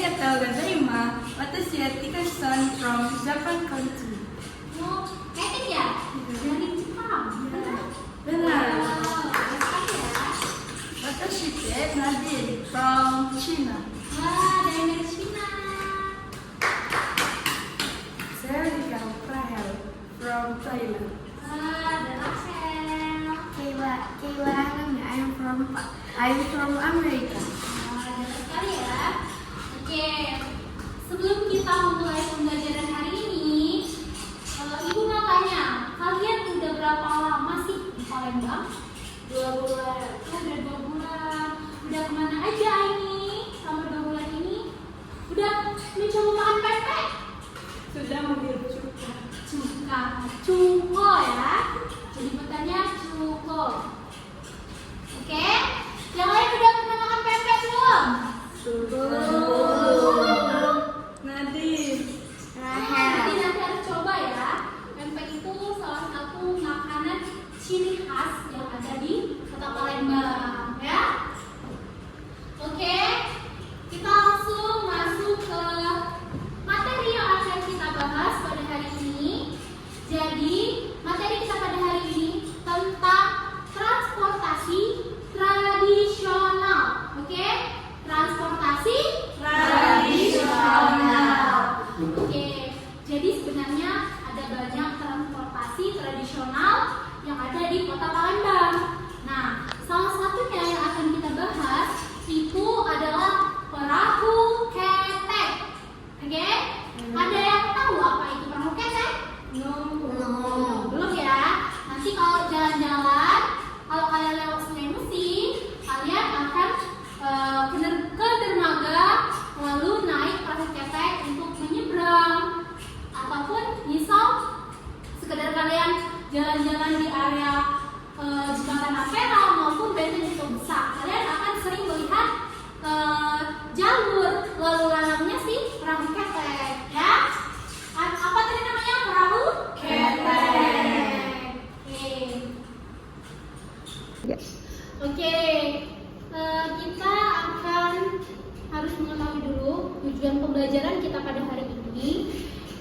arigatou gozaimasu. Watashi wa Tika-san from Japan country. Oh, Etik ya? Dari Jepang. Benar. Sekali ya. Watashi te Nadine from China. Wah, dari Cina. Saya Rika Prahel from Thailand. Wah, dari Rachel. Kayla I'm from America. Wah, dari sekali ya. Oke, sebelum kita memulai pembelajaran hari ini, Ibu mau tanya, kalian udah berapa lama sih di Palembang? 2 bulan. Udah 2 bulan. Udah kemana aja ini selama 2 bulan ini? Udah mencoba makan pempek? Sudah mengambil cuka. Cuko ya. Jadi pertanyaan cuko. Oke. Yang lain udah pernah makan pempek belum? Nadine. Nanti harus coba ya. Pempek itu salah satu makanan ciri khas yang ada di Kota Palembang, ya. Oke, kita langsung masuk ke materi yang akan kita bahas pada hari ini. Jadi, materi kita pada hari ini tentang transportasi tradisional. Oke, transportasi tradisional. Oke, jadi sebenarnya ada banyak transportasi tradisional yang ada di Kota Palembang. Nah, salah satunya yang akan kita bahas itu adalah perahu ketek. Oke? Ada yang tahu apa itu perahu ketek? Belum ya. Nanti kalau jalan-jalan, kalau kalian lewat Sungai Musi, kalian akan ke dermaga lalu naik perahu ketek untuk menyeberang. Ataupun misal sekedar kalian jalan-jalan di area jembatan Ampera maupun benteng Besar, kalian akan sering melihat jalur lalu lalangnya si perahu ketek, ya. Apa tadi namanya? Perahu ketek. Oke. Kita akan harus mengetahui dulu tujuan pembelajaran kita pada hari ini.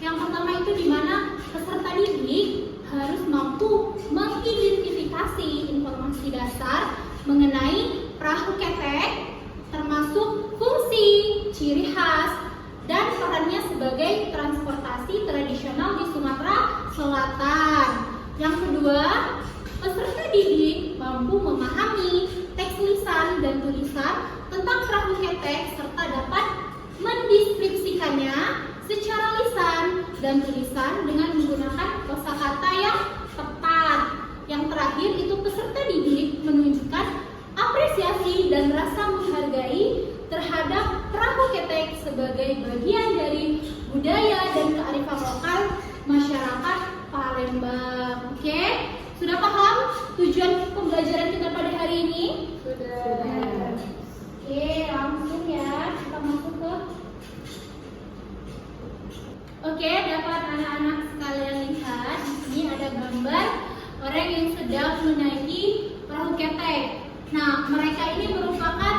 Yang pertama itu di mana peserta didik harus mampu mengidentifikasi informasi dasar mengenai perahu ketek, termasuk fungsi, ciri khas, dan perannya sebagai transportasi tradisional di Sumatera Selatan. Yang kedua, peserta didik mampu memahami teks lisan dan tulisan tentang perahu ketek serta dapat mendeskripsikannya secara lisan dan tulisan dengan menggunakan kosakata yang tepat. Yang terakhir itu peserta didik menunjukkan apresiasi dan rasa menghargai terhadap perahu ketek sebagai bagian dari budaya dan kearifan lokal masyarakat Palembang. Oke, sudah paham tujuan pembelajaran kita pada hari ini? Sudah. Oke, langsung ya kita masuk ke. Oke, dapat anak-anak sekalian lihat di sini ada gambar orang yang sedang menaiki perahu ketek. Nah, mereka ini merupakan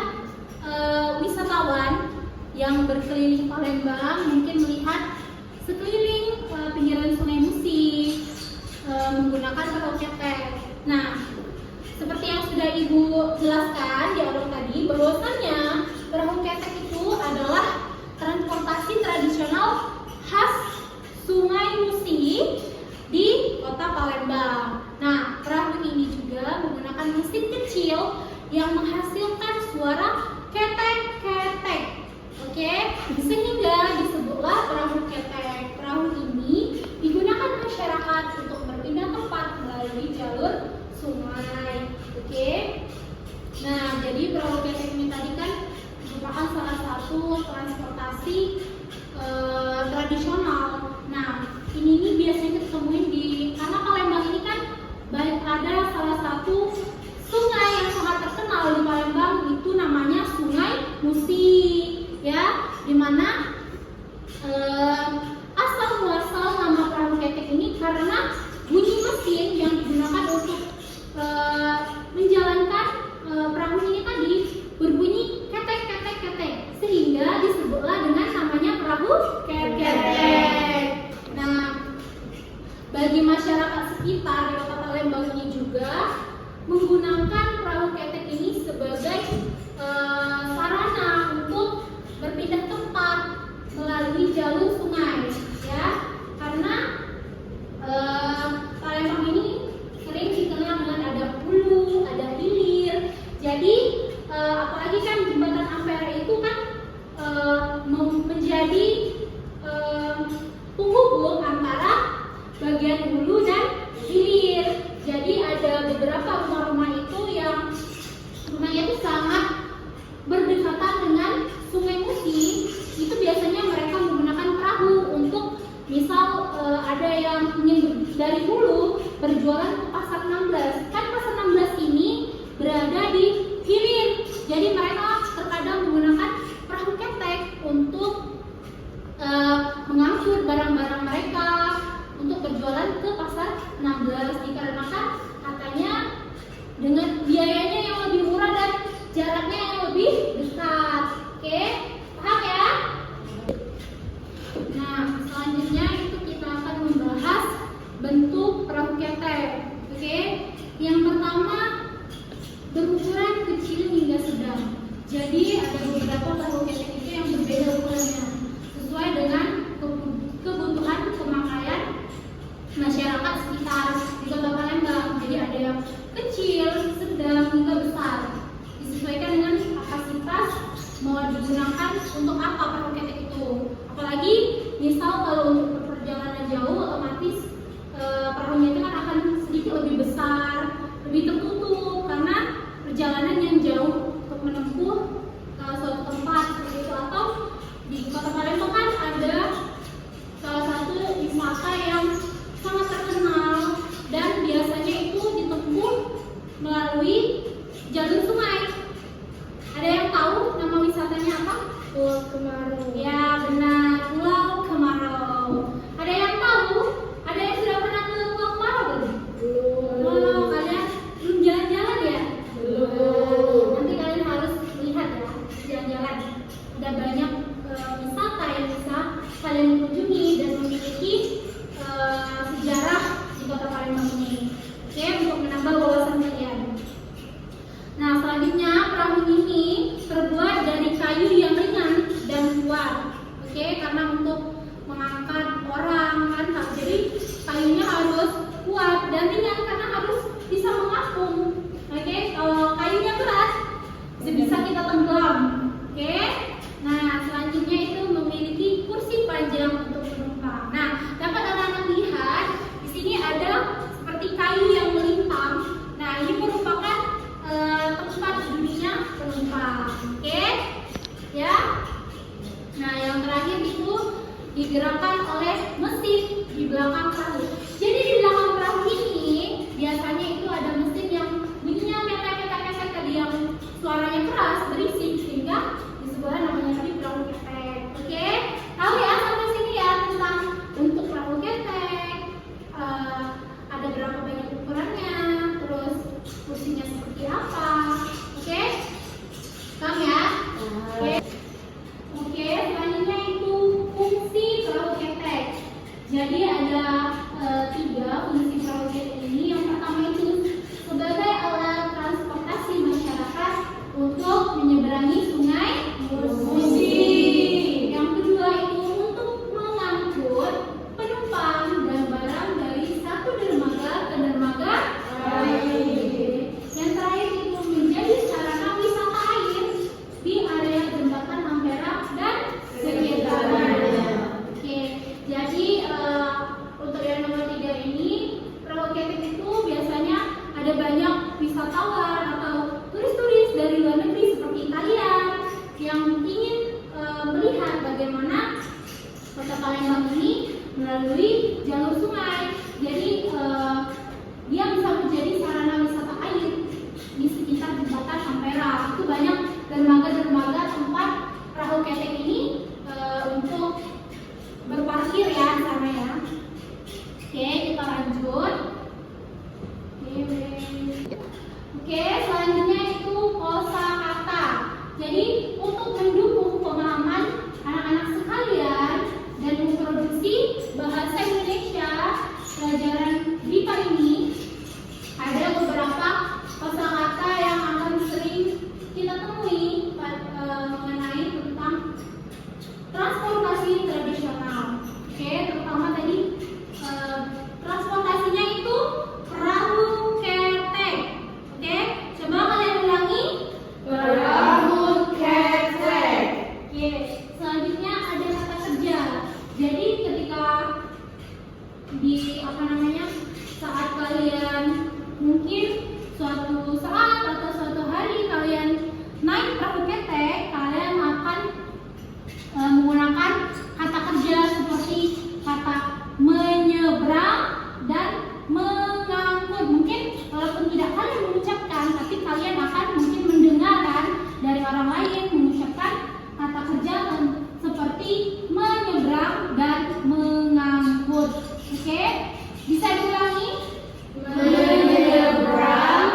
wisatawan yang berkeliling Palembang, mungkin melihat sekeliling pinggiran Sungai Musi menggunakan perahu ketek. Nah, seperti yang sudah Ibu jelaskan di awal tadi, bahwasannya perahu ketek itu adalah transportasi tradisional khas Sungai Musi di Kota Palembang. Nah, perahu ini juga menggunakan mesin kecil yang menghasilkan suara ketek-ketek. Oke, sehingga disebutlah perahu ketek. Perahu ini digunakan masyarakat untuk berpindah tempat melalui jalur sungai. Oke. Nah, jadi perahu ketek ini tadi kan merupakan salah satu transportasi tradisional. Nah, ini biasanya kita temuin karena Palembang ini kan ada salah satu sungai yang sangat terkenal di Palembang, itu namanya Sungai Musi, ya, dimana asal muasal nama perahu ketek ini karena bunyi mesin yang digunakan untuk menjalankan perahu ini tadi berbunyi ketek-ketek-ketek, sehingga disebutlah dengan menjadi penghubung antara bagian hulu dan hilir. Jadi ada beberapa rumah-rumah itu yang rumahnya itu sangat berdekatan dengan Sungai Musi. Itu biasanya mereka menggunakan perahu untuk misal ada yang ingin dari hulu berjualan ke pasar 16. Kan pasar 16 ini berada di hilir. Jadi mereka terkadang menggunakan perahu ketek untuk mengangkut barang-barang mereka untuk berjualan ke pasar 16, dikarenakan katanya dengan biayanya yang lebih murah dan jaraknya yang lebih dekat. Oke, paham ya? Nah, selanjutnya itu kita akan membahas bentuk perahu ketek. Oke, yang pertama berukuran kecil hingga sedang. Jadi ada beberapa perahu ketek itu yang berbeda ukurannya sesuai dengan kebutuhan pemakaian masyarakat sekitar di Kota Palembang. Jadi ada yang kecil, sedang hingga besar. Disesuaikan dengan kapasitas mau digunakan untuk apa perahu ketek itu. Apalagi misal kalau untuk perjalanan jauh, otomatis perahunya itu kan akan sedikit lebih besar, lebih tertutup karena perjalanan yang jauh untuk menempuh suatu tempat seperti itu. Atau di Kota Palembang kan ada salah satu wisata yang sangat terkenal dan biasanya itu ditempuh melalui jalur sungai. Ada yang tahu nama wisatanya apa? Pulau Kemarau. Ya benar, Pulau Kemarau. Ada yang tahu? Ada yang sudah pernah ke Pulau Kemarau belum? Belum. Oh, kalian belum jalan-jalan ya? Belum. Nanti kalian harus lihat ya, jalan-jalan. Ada banyak wisata yang bisa kalian kunjungi dan memiliki sejarah di Kota Palembang ini. Oke, untuk menambah wawasan kalian. Nah, selanjutnya perahu ini terbuat dari kayu yang ringan dan kuat. Oke, karena untuk mengangkat orang kan, jadi kayunya harus kuat dan ringan karena harus bisa mengapung. Oke, kalau kayunya berat, bisa kita tenggelam. Oke. Nah, selanjutnya itu memiliki kursi panjang untuk penumpang. Nah, dapat anak-anak lihat di sini ada seperti kayu yang melintang. Nah, ini merupakan tempat duduknya penumpang. Oke? Ya. Nah, yang terakhir itu digerakkan oleh mesin di belakang perahu. Jadi di belakang perahu ini biasanya itu ada mesin yang bunyinya metek-metek tadi yang suaranya keras, berisik sehingga sebelah namanya tadi perahu ketek. Oke, tahu ya sampai sini ya tentang bentuk perahu ketek, ada berapa banyak ukurannya, terus kursinya seperti apa. Oke, paham ya? Oke, selanjutnya itu fungsi perahu ketek. Jadi ada 3 fungsi perahu ketek ini. Yang pertama itu sebagai alat transportasi masyarakat untuk menyeberangi sungai Musi. Yang kedua itu untuk mengangkut penumpang dan barang dari satu dermaga ke dermaga lain. Yang terakhir itu menjadi sarana wisata air di area jembatan Ampera dan sekitarnya. Oke, jadi untuk yang nomor 3 ini perahu ketek itu biasanya ada banyak wisatawan atau turis-turis dari luar negeri seperti Italia yang ingin melihat bagaimana Kota Palembang ini melalui jalur sungai. Jadi dia bisa menjadi sarana wisata air di sekitar jembatan Ampera. Itu banyak dermaga-dermaga tempat perahu ketek ini untuk berparkir ya di sana ya. Oke, kita lanjut. Oke, selanjutnya itu kosakata. Jadi untuk mendukung pemahaman anak-anak sekalian dan memproduksi bahasa Indonesia pelajaran BIPA ini, ada beberapa kosakata yang akan sering kita temui mengenai tentang di apa namanya saat kalian mungkin suatu saat atau suatu hari kalian naik perahu ketek, kalian akan menggunakan kata kerja seperti kata menyeberang dan mengangkut. Mungkin walaupun tidak kalian mengucapkan, tapi kalian akan mungkin mendengarkan dari orang lain mengucapkan kata kerja seperti menyeberang dan mengangkut. Oke? Bisa diulangi? Menyeberang,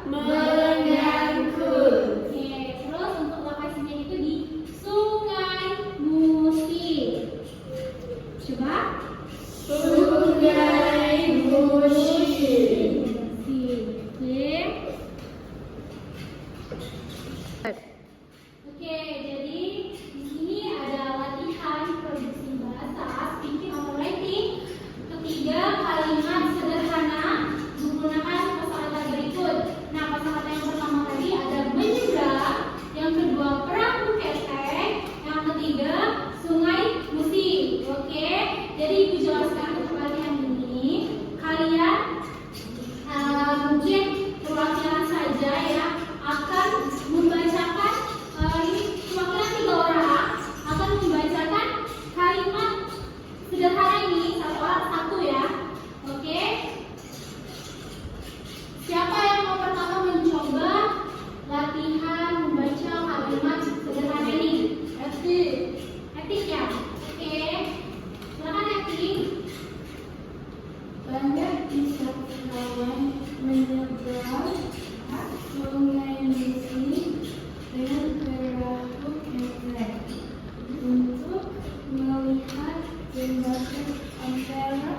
mengangkut. Oke, terus untuk lokasinya itu di Sungai Musi. Coba. Sungai Musi. Oke, jadi di sini ada latihan produksi bahasa, speaking atau writing. Ketiga, kalimat sederhana menggunakan kosakata berikut. Nah, kosakata yang pertama tadi ada menyeberang, yang kedua perahu ketek, yang ketiga Sungai Musi. Oke, jadi Ibu jelaskan untuk latihan ini. Kalian mungkin perwakilan saja ya akan membacakan ini perwakilan 3 orang akan membacakan kalimat sederhana ini, satu orang satu ya. Oke, siapa yang mau pertama mencoba latihan membaca kalimat sederhana ini? Etik ya. Oke, silakan Etik. Banyak wisatawan menyeberang Sungai Musi dengan perahu ketek untuk melihat jembatan antara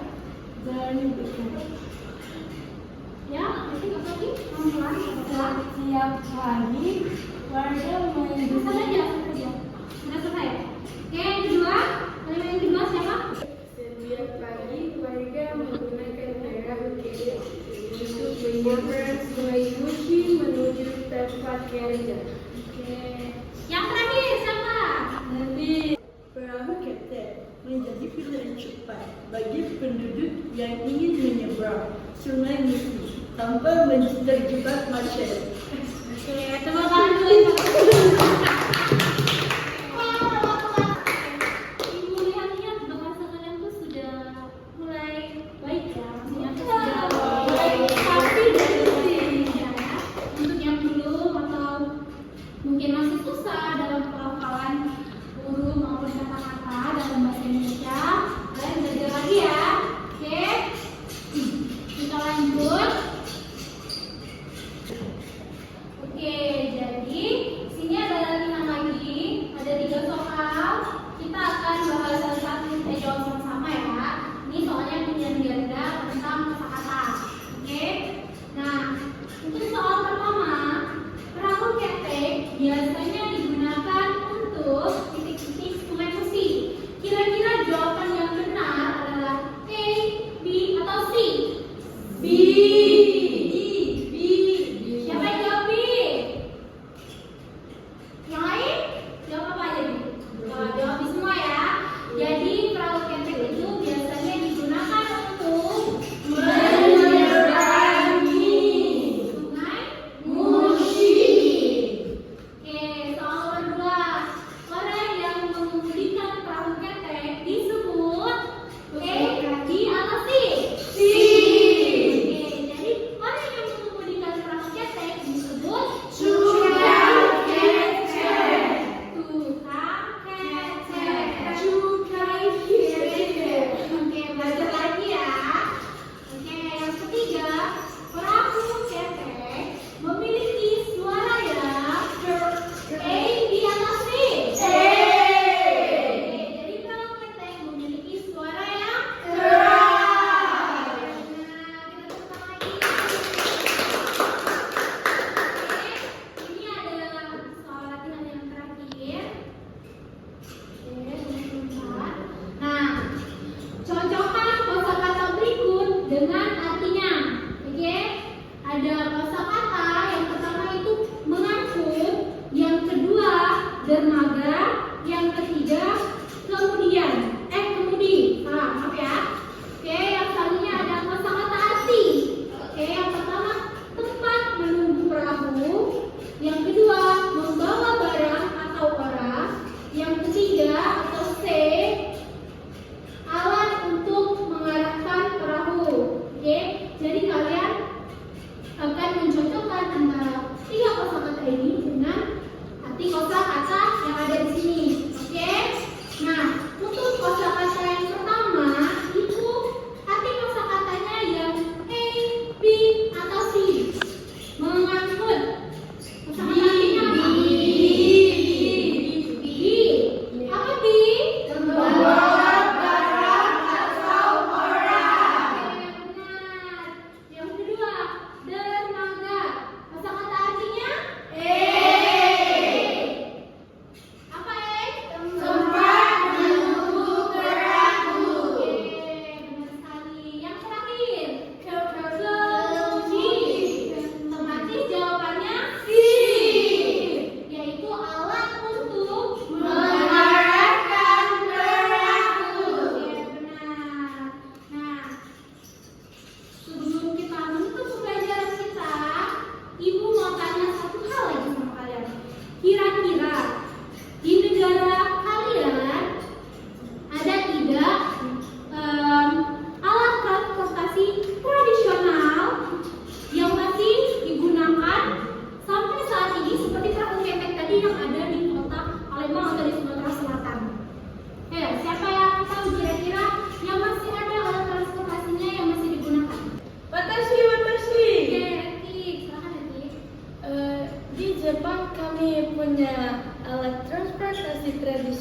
dari dekat. Ya, Etik apa lagi? Pelan-pelan. Setiap hari warga Selesai aja, menyeberang. sudah selesai. Oke, yang kedua, kalimat yang kedua siapa? Setiap pagi warga menggunakan perahu ketek untuk menyeberang Sungai Musi menuju tempat kerja. Oke, yang terakhir siapa? Perahu ketek menjadi pilihan cepat bagi penduduk yang ingin menyeberang Sungai Musi tanpa terjebak macet. Oke, tepuk tangan dulu. Ibu lihat-lihat bahasa kalian tuh sudah mulai baik ya, maksudnya tuh sudah mulai rapi dan bersih ya. Untuk yang belum atau mungkin masih susah dalam pelafalan huruf maupun kata-kata dalam bahasa Indonesia, kalian belajar lagi ya. Oke, kita lanjut. Oke, jadi sini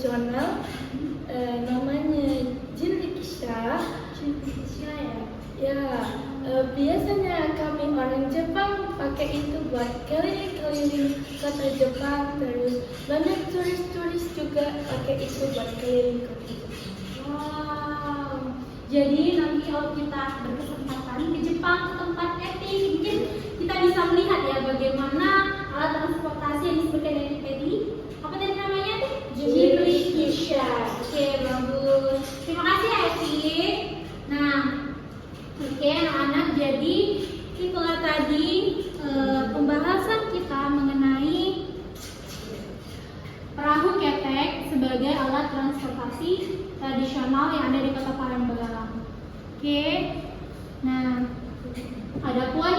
tradisional namanya jinrikisha. Cinta ya. Ya, biasanya kami orang Jepang pakai itu buat keliling-keliling kota Jepang, terus banyak turis-turis juga pakai itu buat keliling kota Jepang. Wow. Jadi nanti kalau kita berkesempatan ke Jepang ke tempat Eti, mungkin kita bisa melihat ya bagaimana alat transportasi yang disebutkan dari Eti. Apa tadi namanya tuh? Jinrikisha. Oke, bagus. Terima kasih ya Eti. Nah, oke anak-anak, jadi itulah tadi pembahasan kita mengenai perahu ketek sebagai alat transportasi tradisional yang ada di Kota Palembang. Oke, nah adapun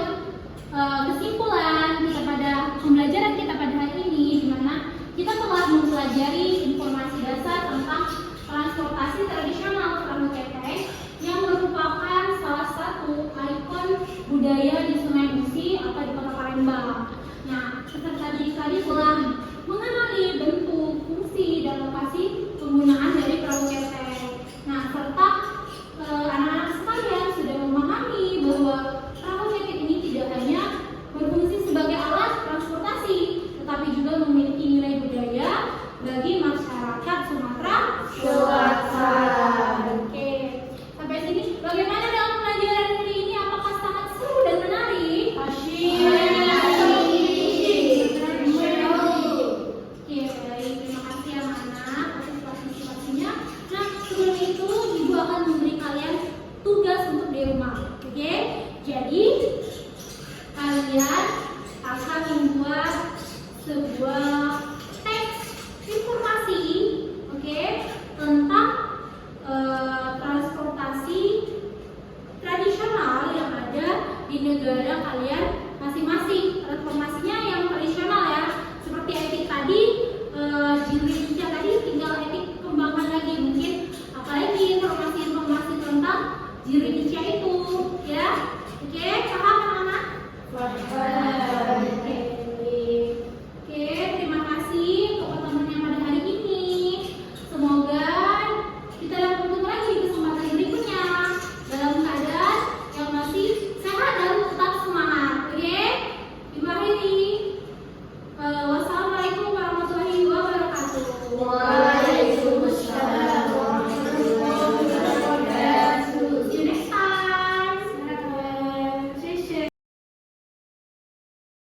kesimpulan kita pada pembelajaran kita pada hari ini, di mana kita telah mempelajari informasi dasar tentang transportasi tradisional perahu ketek yang merupakan salah satu ikon budaya di Sungai Musi atau di Kota Palembang. Nah, peserta didik tadi telah mengenali bentuk